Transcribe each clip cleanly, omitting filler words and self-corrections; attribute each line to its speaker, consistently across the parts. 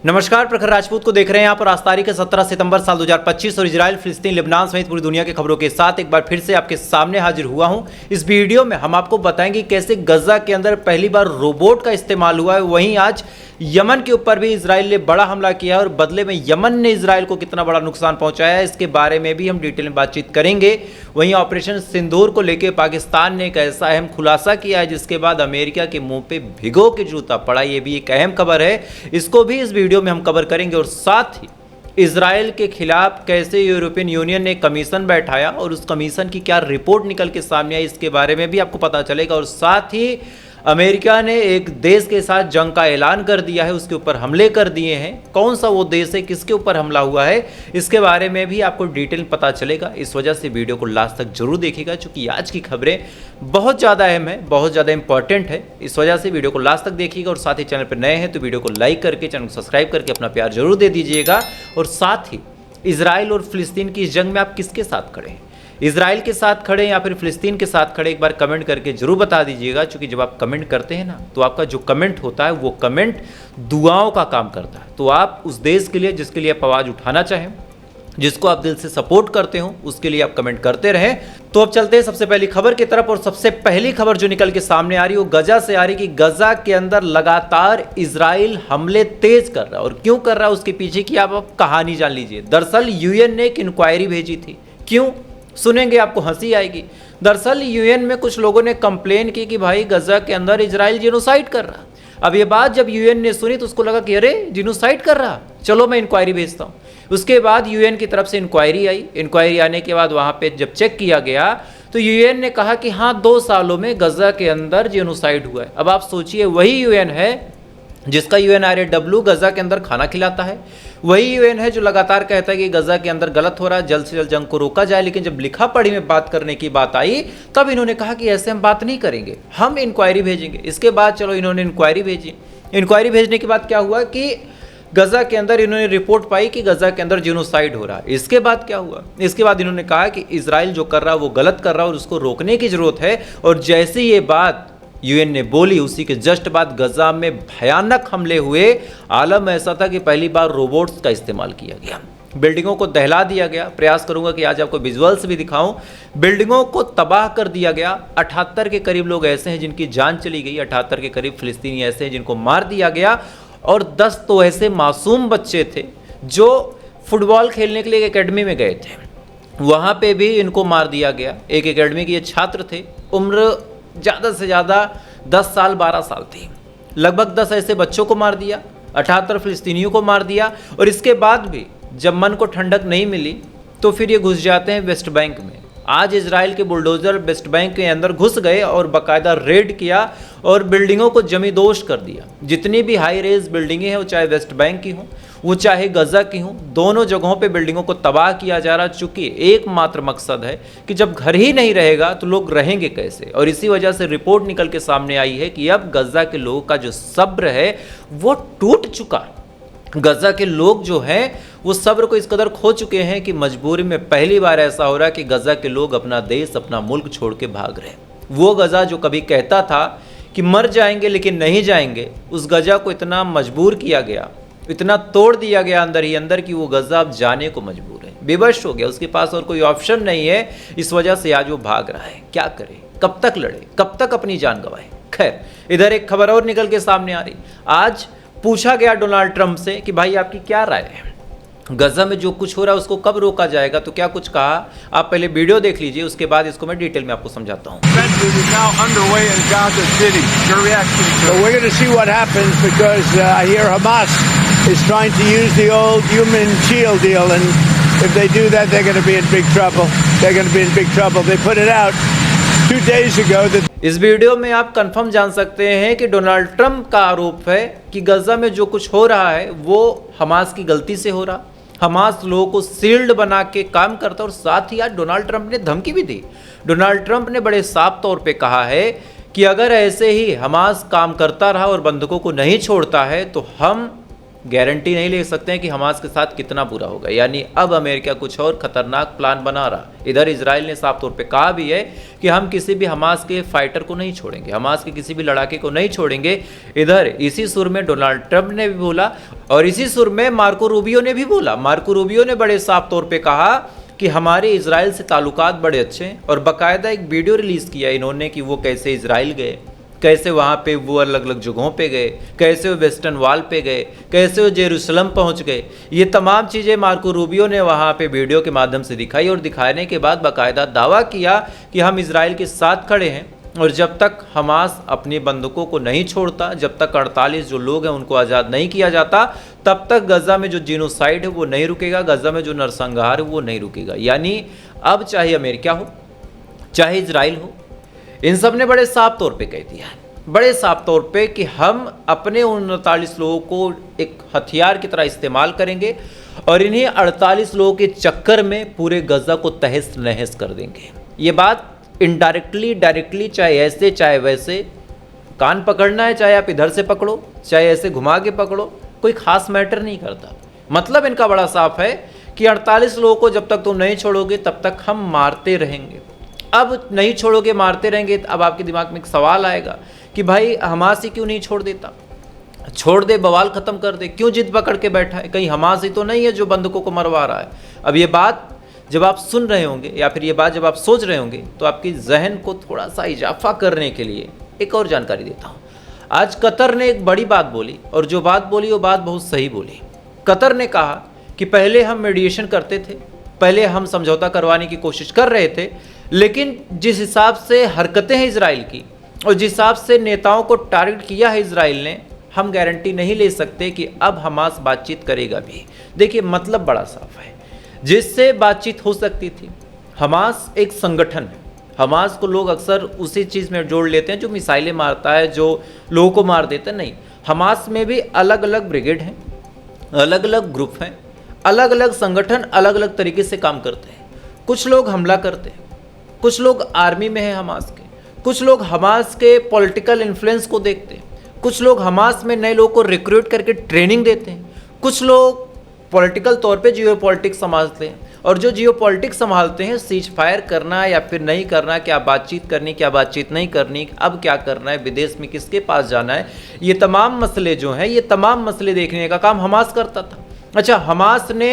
Speaker 1: नमस्कार, प्रखर राजपूत को देख रहे हैं यहाँ पर। आज तारीख है 17 सितंबर साल 2025 और इजराइल, फिलिस्तीन, लेबनान समेत पूरी दुनिया की खबरों के साथ एक बार फिर से आपके सामने हाजिर हुआ हूँ। इस वीडियो में हम आपको बताएंगे कैसे गजा के अंदर पहली बार रोबोट का इस्तेमाल हुआ है। वहीं आज यमन के ऊपर भी इजराइल ने बड़ा हमला किया है और बदले में यमन ने इजराइल को कितना बड़ा नुकसान पहुंचाया है, इसके बारे में भी हम डिटेल में बातचीत करेंगे। वहीं ऑपरेशन सिंदूर को लेकर पाकिस्तान ने एक ऐसा अहम खुलासा किया है जिसके बाद अमेरिका के मुंह पे भिगो के जूता पड़ा। ये भी एक अहम खबर है, इसको भी इस वीडियो में हम कवर करेंगे। और साथ ही इजराइल के खिलाफ कैसे यूरोपियन यूनियन ने कमीशन बैठाया और उस कमीशन की क्या रिपोर्ट निकल के सामने आई, इसके बारे में भी आपको पता चलेगा। और साथ ही अमेरिका ने एक देश के साथ जंग का ऐलान कर दिया है, उसके ऊपर हमले कर दिए हैं। कौन सा वो देश है, किसके ऊपर हमला हुआ है, इसके बारे में भी आपको डिटेल पता चलेगा। इस वजह से वीडियो को लास्ट तक जरूर देखिएगा, क्योंकि आज की खबरें बहुत ज़्यादा अहम है, बहुत ज़्यादा इंपॉर्टेंट है। इस वजह से वीडियो को लास्ट तक देखिएगा। और साथ ही चैनल पर नए हैं तो वीडियो को लाइक करके, चैनल को सब्सक्राइब करके अपना प्यार जरूर दे दीजिएगा। और साथ ही इजराइल और फिलिस्तीन की इस जंग में आप किसके साथ खड़े हैं, इजराइल के साथ खड़े या फिर फिलिस्तीन के साथ खड़े, एक बार कमेंट करके जरूर बता दीजिएगा। क्योंकि जब आप कमेंट करते हैं ना, तो आपका जो कमेंट होता है वो कमेंट दुआओं का काम करता है। तो आप उस देश के लिए जिसके लिए आप आवाज़ उठाना चाहें, जिसको आप दिल से सपोर्ट करते हो, उसके लिए आप कमेंट करते रहें। तो अब चलते हैं सबसे पहली खबर की तरफ। और सबसे पहली खबर जो निकल के सामने आ रही है वो गजा से आ रही कि गजा के अंदर लगातार इजराइल हमले तेज कर रहा है। और क्यों कर रहा है उसके पीछे की आप कहानी जान लीजिए। दरअसल यूएन ने एक इंक्वायरी भेजी थी। क्यों, सुनेंगे आपको हंसी आएगी। दरअसल यूएन में कुछ लोगों ने कंप्लेन की कि भाई गजा के अंदर इजराइल जिनोसाइड कर रहा। अब ये बात जब यूएन ने सुनी तो उसको लगा कि अरे जिनोसाइड कर रहा, चलो मैं इंक्वायरी भेजता हूँ। उसके बाद यूएन की तरफ से इंक्वायरी आई। इंक्वायरी आने के बाद वहाँ पे जब चेक किया गया तो यूएन ने कहा कि हाँ, 2 सालों में गजा के अंदर जिनोसाइड हुआ है। अब आप सोचिए, वही यूएन है जिसका UNRWA गजा के अंदर खाना खिलाता है, वही यूएन है जो लगातार कहता है कि गजा के अंदर गलत हो रहा है, जल्द से जल्द जंग को रोका जाए। लेकिन जब लिखा पढ़ी में बात करने की बात आई तब इन्होंने कहा कि ऐसे हम बात नहीं करेंगे, हम इंक्वायरी भेजेंगे। इसके बाद चलो इन्होंने इंक्वायरी भेजी। इंक्वायरी भेजने के बाद क्या हुआ कि गजा के अंदर इन्होंने रिपोर्ट पाई कि गजा के अंदर जिनोसाइड हो रहा है। इसके बाद क्या हुआ, इसके बाद इन्होंने कहा कि इजराइल जो कर रहा है वो गलत कर रहा है और उसको रोकने की जरूरत है। और जैसे ये बात यूएन ने बोली, उसी के जस्ट बाद गजा में भयानक हमले हुए। आलम ऐसा था कि पहली बार रोबोट्स का इस्तेमाल किया गया, बिल्डिंगों को दहला दिया गया। प्रयास करूंगा कि आज आपको विजुअल्स भी दिखाऊं। बिल्डिंगों को तबाह कर दिया गया। 78 के करीब लोग ऐसे हैं जिनकी जान चली गई, 78 के करीब फिलिस्तीनी ऐसे हैं जिनको मार दिया गया। और 10 तो ऐसे मासूम बच्चे थे जो फुटबॉल खेलने के लिए एक एकेडमी में गए थे, वहाँ पे भी इनको मार दिया गया। एक एकेडमी के ये छात्र थे, उम्र ज़्यादा से ज़्यादा 10 साल 12 साल थी। लगभग 10 ऐसे बच्चों को मार दिया, 78 फिलिस्तीनियों को मार दिया। और इसके बाद भी जब मन को ठंडक नहीं मिली तो फिर ये घुस जाते हैं वेस्ट बैंक में। आज इजराइल के बुलडोजर वेस्ट बैंक के अंदर घुस गए और बाकायदा रेड किया और बिल्डिंगों को जमींदोज कर दिया। जितनी भी हाई रेज बिल्डिंगें हैं, वो चाहे वेस्ट बैंक की हों, वो चाहे गजा की हों, दोनों जगहों पे बिल्डिंगों को तबाह किया जा रहा। चूंकि एकमात्र मकसद है कि जब घर ही नहीं रहेगा तो लोग रहेंगे कैसे। और इसी वजह से रिपोर्ट निकल के सामने आई है कि अब गजा के लोगों का जो सब्र है वो टूट चुका। गजा के लोग जो हैं वो सब्र को इस कदर खो चुके हैं कि मजबूरी में पहली बार ऐसा हो रहा है कि गजा के लोग अपना देश, अपना मुल्क छोड़ के भाग रहे हैं। वो गजा जो कभी कहता था कि मर जाएंगे लेकिन नहीं जाएंगे, उस गजा को इतना मजबूर किया गया, इतना तोड़ दिया गया अंदर ही अंदर कि वो गजा अब जाने को मजबूर है, बेबस हो गया। उसके पास और कोई ऑप्शन नहीं है। इस वजह से आज वो भाग रहा है। क्या करे, कब तक लड़े, कब तक अपनी जान गंवाए। खैर, इधर एक खबर और निकल के सामने आ रही। आज पूछा गया डोनाल्ड ट्रंप से कि भाई आपकी क्या राय है, गजा में जो कुछ हो रहा है उसको कब रोका जाएगा। तो क्या कुछ कहा, आप पहले वीडियो देख लीजिए, उसके बाद इसको मैं डिटेल में आपको समझाता हूँ। इस वीडियो में आप कंफर्म जान सकते हैं कि डोनाल्ड ट्रंप का आरोप है कि गजा में जो कुछ हो रहा है वो हमास की गलती से हो रहा। हमास लोगों को सील्ड बना के काम करता। और साथ ही आज डोनाल्ड ट्रंप ने धमकी भी दी। डोनाल्ड ट्रंप ने बड़े साफ तौर पे कहा है कि अगर ऐसे ही हमास काम करता रहा और बंधकों को नहीं छोड़ता है तो हम गारंटी नहीं ले सकते हैं कि हमास के साथ कितना बुरा होगा। यानी अब अमेरिका कुछ और खतरनाक प्लान बना रहा। इधर इजराइल ने साफ तौर पे कहा भी है कि हम किसी भी हमास के फाइटर को नहीं छोड़ेंगे, हमास के किसी भी लड़ाके को नहीं छोड़ेंगे। इधर इसी सुर में डोनाल्ड ट्रंप ने भी बोला। और इसी सुर में मार्को रूबियो ने भी बोला। मार्को रूबियो ने बड़े साफ तौर पे कहा कि हमारे इजराइल से ताल्लुकात बड़े अच्छे हैं, और बाकायदा एक वीडियो रिलीज़ किया इन्होंने कि वो कैसे इजराइल गए, कैसे वहाँ पे वो अलग अलग जगहों पे गए, कैसे वो वेस्टर्न वॉल पे गए, कैसे वो जेरूसलम पहुँच गए। ये तमाम चीज़ें मार्को रूबियो ने वहाँ पे वीडियो के माध्यम से दिखाई, और दिखाने के बाद बाकायदा दावा किया कि हम इजराइल के साथ खड़े हैं, और जब तक हमास अपने बंधकों को नहीं छोड़ता, जब तक 48 जो लोग हैं उनको आज़ाद नहीं किया जाता, तब तक गज़ा में जो जीनोसाइड है वो नहीं रुकेगा, गज़ा में जो नरसंहार है वो नहीं रुकेगा। यानी अब चाहे अमेरिका हो चाहे इजराइल हो, इन सब ने बड़े साफ तौर पे कह दिया है, बड़े साफ तौर पे कि हम अपने उन 48 लोगों को एक हथियार की तरह इस्तेमाल करेंगे, और इन्हीं 48 लोगों के चक्कर में पूरे गज़ा को तहस नहस कर देंगे। ये बात इनडायरेक्टली डायरेक्टली, चाहे ऐसे चाहे वैसे, कान पकड़ना है चाहे आप इधर से पकड़ो चाहे ऐसे घुमा के पकड़ो, कोई खास मैटर नहीं करता। मतलब इनका बड़ा साफ है कि 48 लोगों को जब तक तुम नहीं छोड़ोगे तब तक हम मारते रहेंगे। अब नहीं छोड़ोगे, मारते रहेंगे, अब आपके दिमाग में एक सवाल आएगा कि भाई हमास ही क्यों नहीं छोड़ देता, छोड़ दे, बवाल ख़त्म कर दे, क्यों जिद पकड़ के बैठा है, कहीं हमास ही तो नहीं है जो बंदूकों को मरवा रहा है। अब ये बात जब आप सुन रहे होंगे या फिर ये बात जब आप सोच रहे होंगे तो आपकी जहन को थोड़ा सा इजाफा करने के लिए एक और जानकारी देता हूँ। आज कतर ने एक बड़ी बात बोली, और जो बात बोली वो बात बहुत सही बोली। कतर ने कहा कि पहले हम मीडिएशन करते थे, पहले हम समझौता करवाने की कोशिश कर रहे थे, लेकिन जिस हिसाब से हरकतें हैं इजराइल की और जिस हिसाब से नेताओं को टारगेट किया है इजराइल ने, हम गारंटी नहीं ले सकते कि अब हमास बातचीत करेगा भी। देखिए मतलब बड़ा साफ है, जिससे बातचीत हो सकती थी। हमास एक संगठन है, हमास को लोग अक्सर उसी चीज़ में जोड़ लेते हैं जो मिसाइलें मारता है, जो लोगों को मार देता है। नहीं, हमास में भी अलग अलग ब्रिगेड हैं, अलग अलग ग्रुप हैं, अलग अलग संगठन अलग अलग तरीके से काम करते हैं। कुछ लोग हमला करते हैं, कुछ लोग आर्मी में हैं हमास के, कुछ लोग हमास के पॉलिटिकल इन्फ्लुएंस को देखते हैं, कुछ लोग हमास में नए लोगों को रिक्रूट करके ट्रेनिंग देते हैं, कुछ लोग पॉलिटिकल तौर पे जियो पॉलिटिक्स संभालते हैं, और जो जियो पॉलिटिक्स संभालते हैं सीज फायर करना या फिर नहीं करना, क्या बातचीत करनी क्या बातचीत नहीं करनी, अब क्या करना है, विदेश में किसके पास जाना है, ये तमाम मसले जो हैं, ये तमाम मसले देखने का काम हमास करता था। अच्छा, हमास ने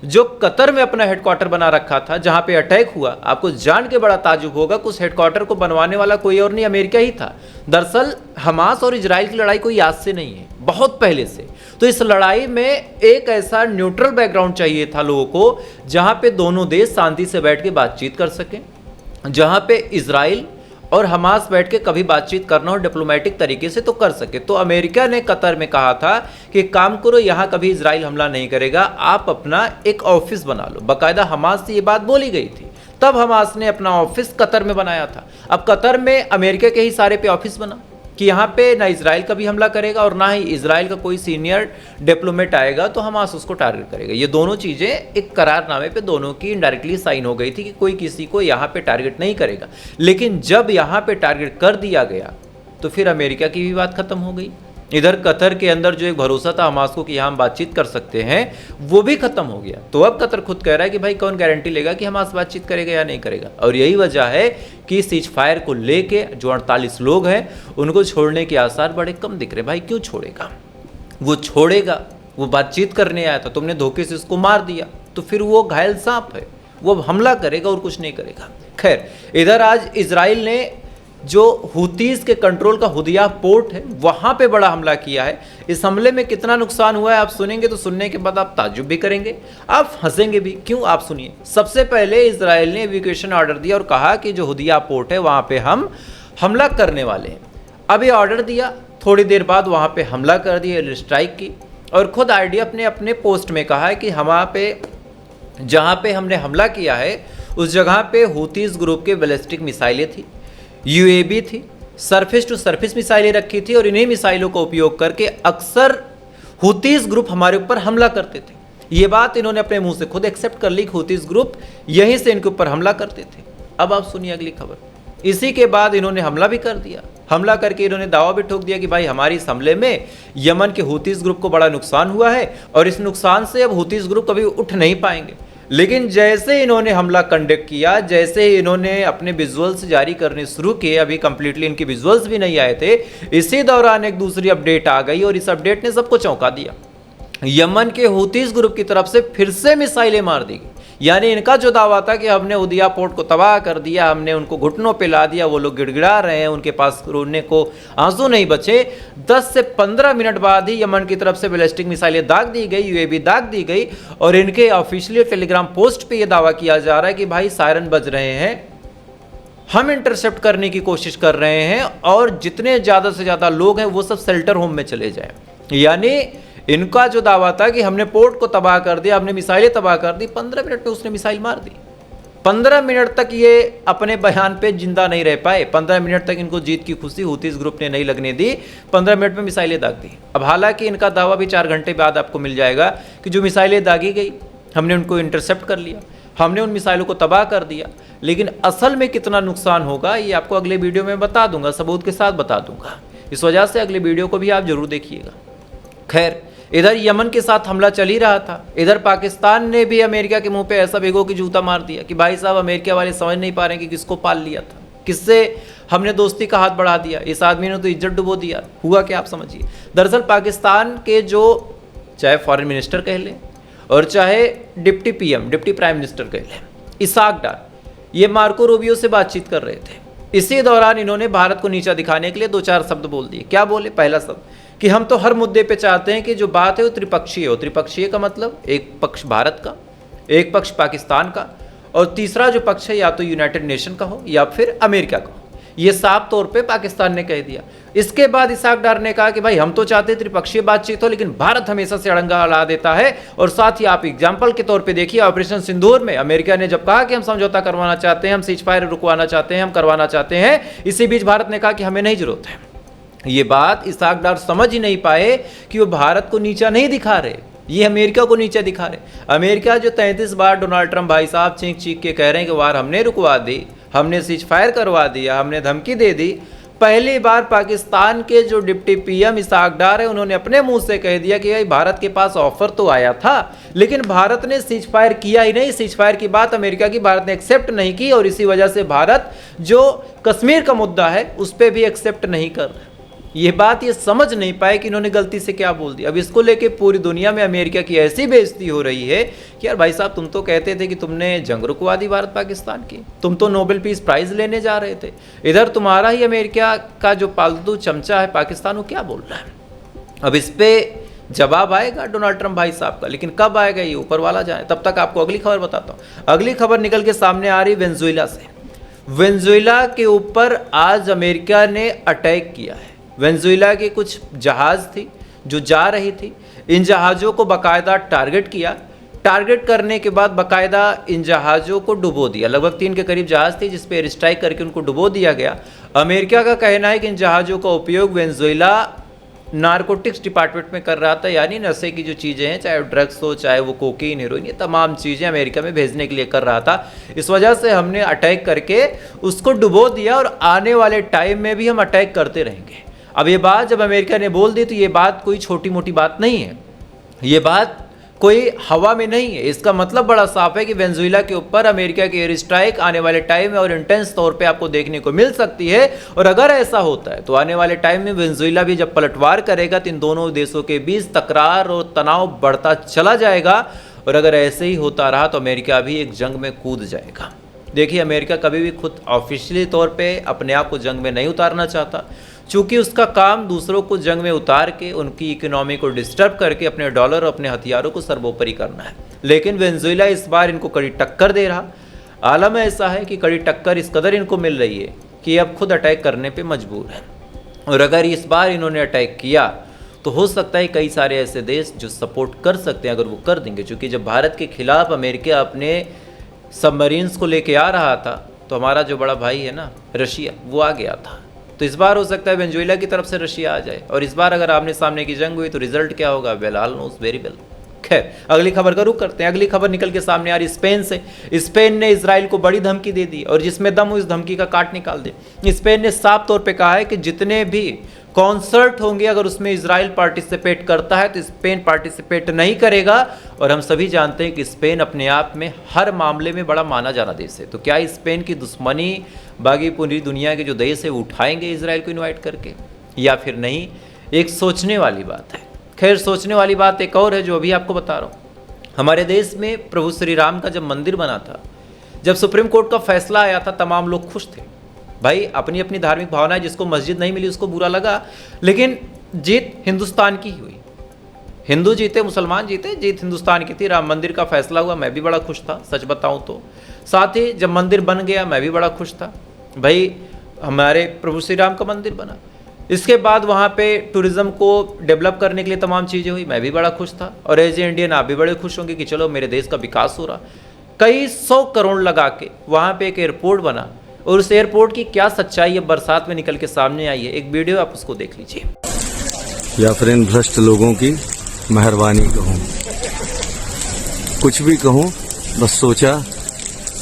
Speaker 1: जो कतर में अपना हेडक्वार्टर बना रखा था जहां पे अटैक हुआ, आपको जान के बड़ा ताजुब होगा कि उस हेडक्वार्टर को बनवाने वाला कोई और नहीं, अमेरिका ही था। दरअसल हमास और इजराइल की लड़ाई कोई आज से नहीं है, बहुत पहले से। तो इस लड़ाई में एक ऐसा न्यूट्रल बैकग्राउंड चाहिए था लोगों को, जहां पे दोनों देश शांति से बैठ के बातचीत कर सकें, जहां पे इजराइल और हमास बैठ के कभी बातचीत करना हो डिप्लोमेटिक तरीके से तो कर सके। तो अमेरिका ने कतर में कहा था कि काम करो, यहाँ कभी इजराइल हमला नहीं करेगा, आप अपना एक ऑफिस बना लो। बाकायदा हमास से ये बात बोली गई थी, तब हमास ने अपना ऑफिस कतर में बनाया था। अब कतर में अमेरिका के ही सारे पे ऑफिस बना कि यहाँ पे ना इजराइल कभी हमला करेगा और ना ही इजराइल का कोई सीनियर डिप्लोमेट आएगा तो हमास उसको टारगेट करेगा। ये दोनों चीज़ें एक करारनामे पे दोनों की इनडायरेक्टली साइन हो गई थी कि कोई किसी को यहाँ पे टारगेट नहीं करेगा। लेकिन जब यहाँ पे टारगेट कर दिया गया तो फिर अमेरिका की भी बात खत्म हो गई। इधर कतर के अंदर जो एक भरोसा था हमास को कि यहाँ हम बातचीत कर सकते हैं, वो भी खत्म हो गया। तो अब कतर खुद कह रहा है कि भाई कौन गारंटी लेगा कि हमास बातचीत करेगा या नहीं करेगा। और यही वजह है कि सीज फायर को लेके जो 48 लोग हैं उनको छोड़ने के आसार बड़े कम दिख रहे। भाई क्यों छोड़ेगा, वो छोड़ेगा, वो बातचीत करने आया था, तुमने धोखे से उसको मार दिया, तो फिर वो घायल सांप है, वो हमला करेगा और कुछ नहीं करेगा। खैर, इधर आज इजराइल ने जो हुतीस के कंट्रोल का हुदिया पोर्ट है वहाँ पे बड़ा हमला किया है। इस हमले में कितना नुकसान हुआ है आप सुनेंगे तो सुनने के बाद आप ताज्जुब भी करेंगे, आप हंसेंगे भी। क्यों, आप सुनिए। सबसे पहले इजराइल ने एविक्यूएशन ऑर्डर दिया और कहा कि जो हुदिया पोर्ट है वहाँ पे हम हमला करने वाले हैं। अब ये ऑर्डर दिया, थोड़ी देर बाद वहाँ पे हमला कर दिया, एयर स्ट्राइक की, और खुद IDF ने अपने पोस्ट में कहा है कि वहाँ पे जहाँ पे हमने हमला किया है उस जगह पे हुतीस ग्रुप के बैलिस्टिक मिसाइलें थी, UAV थी, सरफेस टू सरफेस मिसाइलें रखी थी, और इन्हीं मिसाइलों का उपयोग करके अक्सर हुतीस ग्रुप हमारे ऊपर हमला करते थे। ये बात इन्होंने अपने मुंह से खुद एक्सेप्ट कर ली कि हुतीस ग्रुप यहीं से इनके ऊपर हमला करते थे। अब आप सुनिए अगली खबर। इसी के बाद इन्होंने हमला भी कर दिया। हमला करके इन्होंने दावा भी ठोक दिया कि भाई हमारी इस हमले में यमन के हुतीस ग्रुप को बड़ा नुकसान हुआ है और इस नुकसान से अब हुतीस ग्रुप कभी उठ नहीं पाएंगे। लेकिन जैसे इन्होंने हमला कंडक्ट किया, जैसे इन्होंने अपने विजुअल्स जारी करने शुरू किए, अभी कंप्लीटली इनके विजुअल्स भी नहीं आए थे, इसी दौरान एक दूसरी अपडेट आ गई और इस अपडेट ने सबको चौंका दिया। यमन के हूतीस ग्रुप की तरफ से फिर से मिसाइलें मार दी गई। यानी इनका जो दावा था कि हमने उदिया पोर्ट को तबाह कर दिया, हमने उनको घुटनों पे ला दिया, वो लोग गिड़गिड़ा रहे हैं, उनके पास रोने को आंसू नहीं बचे। 10 से 15 मिनट बाद ही यमन की तरफ से बैलिस्टिक मिसाइलें दाग दी गई, यूएवी दाग दी गई, और इनके ऑफिशियल टेलीग्राम पोस्ट पे ये दावा किया जा रहा है कि भाई सायरन बज रहे हैं, हम इंटरसेप्ट करने की कोशिश कर रहे हैं, और जितने ज़्यादा से ज़्यादा लोग हैं वो सब शेल्टर होम में चले जाएं। यानी इनका जो दावा था कि हमने पोर्ट को तबाह कर दिया, हमने मिसाइलें तबाह कर दी, 15 मिनट में उसने मिसाइल मार दी। 15 मिनट तक ये अपने बयान पे जिंदा नहीं रह पाए। 15 मिनट तक इनको जीत की खुशी हूतीस ग्रुप ने नहीं लगने दी। 15 मिनट में मिसाइलें दाग दी। अब हालांकि इनका दावा भी 4 घंटे बाद आपको मिल जाएगा कि जो मिसाइलें दागी गई हमने उनको इंटरसेप्ट कर लिया, हमने उन मिसाइलों को तबाह कर दिया। लेकिन असल में कितना नुकसान होगा ये आपको अगले वीडियो में बता दूंगा, सबूत के साथ बता दूंगा। इस वजह से अगले वीडियो को भी आप जरूर देखिएगा। खैर, इधर यमन के साथ हमला चल ही रहा था, इधर पाकिस्तान ने भी अमेरिका के मुंह पे ऐसा भिगो कि जूता मार दिया कि भाई साहब अमेरिका वाले समझ नहीं पा रहे कि किसको पाल लिया था, किससे हमने दोस्ती का हाथ बढ़ा दिया, इस आदमी ने तो इज्जत डुबो दिया। हुआ क्या आप समझिए। दरअसल पाकिस्तान के जो चाहे फॉरेन मिनिस्टर कह लें और चाहे deputy PM deputy prime minister कह लें, इसाक डार, ये मार्को रूबियो से बातचीत कर रहे थे। इसी दौरान इन्होंने भारत को नीचा दिखाने के लिए 2-4 शब्द बोल दिए। क्या बोले? पहला शब्द कि हम तो हर मुद्दे पे चाहते हैं कि जो बात है वो त्रिपक्षीय हो। त्रिपक्षीय का मतलब एक पक्ष भारत का, एक पक्ष पाकिस्तान का, और तीसरा जो पक्ष है या तो यूनाइटेड नेशन का हो या फिर अमेरिका का हो। ये साफ तौर पे पाकिस्तान ने कह दिया। इसके बाद इसाक डार ने कहा कि भाई हम तो चाहते त्रिपक्षीय बातचीत हो, लेकिन भारत हमेशा से अड़ंगा अड़ा देता है। और साथ ही आप एग्जाम्पल के तौर पे देखिए, ऑपरेशन सिंदूर में अमेरिका ने जब कहा कि हम समझौता करवाना चाहते हैं, हम सीज फायर रुकवाना चाहते हैं, हम करवाना चाहते हैं, इसी बीच भारत ने कहा कि हमें नहीं जरूरत है। ये बात इसाक डार समझ ही नहीं पाए कि वो भारत को नीचा नहीं दिखा रहे, ये अमेरिका को नीचा दिखा रहे। अमेरिका जो 33 बार डोनाल्ड ट्रंप भाई साहब चीख चीख के कह रहे हैं कि वार हमने रुकवा दी, हमने सीज फायर करवा दिया, हमने धमकी दे दी। पहली बार पाकिस्तान के जो डिप्टी पीएम इसाक डार है, उन्होंने अपने मुंह से कह दिया कि भाई भारत के पास ऑफर तो आया था, लेकिन भारत ने सीज फायर किया ही नहीं। सीज फायर की बात अमेरिका की भारत ने एक्सेप्ट नहीं की, और इसी वजह से भारत जो कश्मीर का मुद्दा है उस पर भी एक्सेप्ट नहीं कर रहा। ये बात ये समझ नहीं पाए कि इन्होंने गलती से क्या बोल दिया। अब इसको लेके पूरी दुनिया में अमेरिका की ऐसी बेइज्जती हो रही है कि यार भाई साहब, तुम तो कहते थे कि तुमने जंग रुकवा दी भारत पाकिस्तान की, तुम तो नोबेल पीस प्राइज लेने जा रहे थे, इधर तुम्हारा ही अमेरिका का जो पालतू चमचा है पाकिस्तान, वो क्या बोल रहा है। अब इस पे जवाब आएगा डोनाल्ड ट्रंप भाई साहब का, लेकिन कब आएगा ये ऊपर वाला जाने। तब तक आपको अगली खबर बताता हूँ। अगली खबर निकल के सामने आ रही वेनेजुएला से। वेनेजुएला के ऊपर आज अमेरिका ने अटैक किया है। वेनेजुएला की कुछ जहाज़ थी जो जा रही थी, इन जहाज़ों को बाकायदा टारगेट किया। टारगेट करने के बाद बाकायदा इन जहाज़ों को डुबो दिया। लगभग 3 के करीब जहाज़ थी जिस पे एयर स्ट्राइक करके उनको डुबो दिया गया। अमेरिका का कहना है कि इन जहाज़ों का उपयोग वेनेजुएला नारकोटिक्स डिपार्टमेंट में कर रहा था, यानी नशे की जो चीज़ें हैं, चाहे ड्रग्स हो, चाहे वो कोकीन, हेरोइन, ये तमाम चीज़ें अमेरिका में भेजने के लिए कर रहा था। इस वजह से हमने अटैक करके उसको डुबो दिया, और आने वाले टाइम में भी हम अटैक करते रहेंगे। अब ये बात जब अमेरिका ने बोल दी तो ये बात कोई छोटी मोटी बात नहीं है, ये बात कोई हवा में नहीं है। इसका मतलब बड़ा साफ है कि वेनेजुएला के ऊपर अमेरिका की एयर स्ट्राइक आने वाले टाइम में और इंटेंस तौर पे आपको देखने को मिल सकती है। और अगर ऐसा होता है तो आने वाले टाइम में वेनेजुएला भी जब पलटवार करेगा तो इन दोनों देशों के बीच तकरार और तनाव बढ़ता चला जाएगा। और अगर ऐसे ही होता रहा तो अमेरिका भी एक जंग में कूद जाएगा। देखिए, अमेरिका कभी भी खुद ऑफिशियली तौर पे अपने आप को जंग में नहीं उतारना चाहता, चूँकि उसका काम दूसरों को जंग में उतार के उनकी इकोनॉमी को डिस्टर्ब करके अपने डॉलर और अपने हथियारों को सर्वोपरि करना है। लेकिन वेनेजुएला इस बार इनको कड़ी टक्कर दे रहा। आलम ऐसा है कि कड़ी टक्कर इस कदर इनको मिल रही है कि अब खुद अटैक करने पे मजबूर है। और अगर इस बार इन्होंने अटैक किया तो हो सकता है कई सारे ऐसे देश जो सपोर्ट कर सकते हैं, अगर वो कर देंगे। चूँकि जब भारत के खिलाफ अमेरिका अपने सबमरीन्स को लेके आ रहा था तो हमारा जो बड़ा भाई है ना रशिया, वो आ गया था। तो इस बार हो सकता है वेनेजुएला की तरफ से रशिया आ जाए, और इस बार अगर आमने सामने की जंग हुई तो रिजल्ट क्या होगा, well all knows very well. खैर, अगली खबर का रुख करते हैं। अगली खबर निकल के सामने आ रही स्पेन से। स्पेन ने इजराइल को बड़ी धमकी दे दी, और जिसमें दम हो इस धमकी का काट निकाल दे। स्पेन ने साफ तौर पे कहा है कि जितने भी कॉन्सर्ट होंगे अगर उसमें इजराइल पार्टिसिपेट करता है तो स्पेन पार्टिसिपेट नहीं करेगा। और हम सभी जानते हैं कि स्पेन अपने आप में हर मामले में बड़ा माना जाना देश है। तो क्या स्पेन की दुश्मनी बाकी पूरी दुनिया के जो देश है उठाएंगे इजराइल को इन्वाइट करके, या फिर नहीं, एक सोचने वाली बात है। खैर, सोचने वाली बात एक और है जो अभी आपको बता रहा हूँ। हमारे देश में प्रभु श्री राम का जब मंदिर बना था, जब सुप्रीम कोर्ट का फैसला आया था, तमाम लोग खुश थे। भाई, अपनी अपनी धार्मिक भावना है, जिसको मस्जिद नहीं मिली उसको बुरा लगा, लेकिन जीत हिंदुस्तान की ही हुई। हिंदू जीते, मुसलमान जीते, जीत हिंदुस्तान की थी। राम मंदिर का फैसला हुआ, मैं भी बड़ा खुश था, सच बताऊं तो। साथ ही जब मंदिर बन गया, मैं भी बड़ा खुश था। भाई, हमारे प्रभु श्री राम का मंदिर बना, इसके बाद वहाँ पे टूरिज़्म को डेवलप करने के लिए तमाम चीज़ें हुई, मैं भी बड़ा खुश था। और एज ए इंडियन आप भी बड़े खुश होंगे कि चलो मेरे देश का विकास हो रहा। कई 100 करोड़ लगा के वहाँ पे एक एयरपोर्ट बना, और उस एयरपोर्ट की क्या सच्चाई है बरसात में निकल के सामने आई है। एक वीडियो आप उसको देख लीजिए।
Speaker 2: या फिर इन भ्रष्ट लोगों की मेहरबानी कहूँ, कुछ भी कहूँ, बस सोचा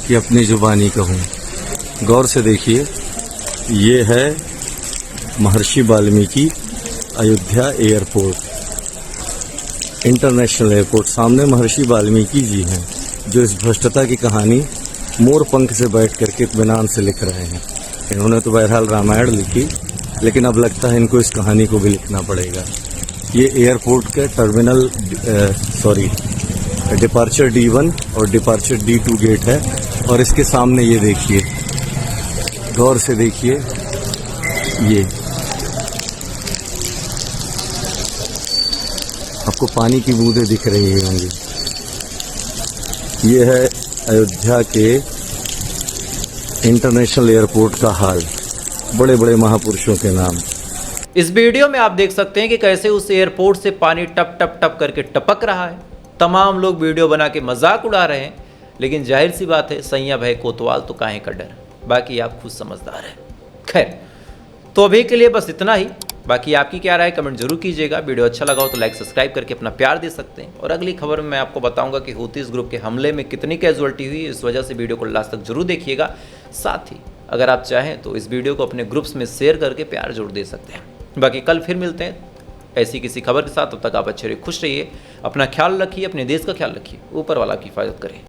Speaker 2: कि अपनी जुबानी कहूँ। गौर से देखिए, ये है महर्षि Valmiki Ayodhya airport, international airport. सामने महर्षि वाल्मीकि जी हैं जो इस भ्रष्टता की कहानी मोर पंख से बैठ करके इत्मीनान से लिख रहे हैं। इन्होंने तो बहरहाल रामायण लिखी, लेकिन अब लगता है इनको इस कहानी को भी लिखना पड़ेगा। ये एयरपोर्ट का टर्मिनल डिपार्चर D1 और डिपार्चर D2 गेट है, और इसके सामने ये देखिए, गौर से देखिए, ये आपको पानी की बूंदें दिख रही होंगी। ये है अयोध्या के इंटरनेशनल एयरपोर्ट का हाल, बड़े बड़े महापुरुषों के नाम।
Speaker 1: इस वीडियो में आप देख सकते हैं कि कैसे उस एयरपोर्ट से पानी टप टप टप करके टपक रहा है। तमाम लोग वीडियो बना के मजाक उड़ा रहे हैं, लेकिन जाहिर सी बात है, सैया भय कोतवाल तो काहे का डर। बाकी आप खुद समझदार हैं। खैर, तो अभी के लिए बस इतना ही। बाकी आपकी क्या राय कमेंट जरूर कीजिएगा। वीडियो अच्छा लगा हो तो लाइक सब्सक्राइब करके अपना प्यार दे सकते हैं। और अगली खबर में मैं आपको बताऊंगा कि हूतीस ग्रुप के हमले में कितनी कैजुअल्टी हुई। इस वजह से वीडियो को लास्ट तक जरूर देखिएगा। साथ ही अगर आप चाहें तो इस वीडियो को अपने ग्रुप्स में शेयर करके प्यार जरूर दे सकते हैं। बाकी कल फिर मिलते हैं ऐसी किसी खबर के साथ। तब तक आप अच्छे रहिए, खुश रहिए, अपना ख्याल रखिए, अपने देश का ख्याल रखिए। ऊपर वाला की हिफाजत करें।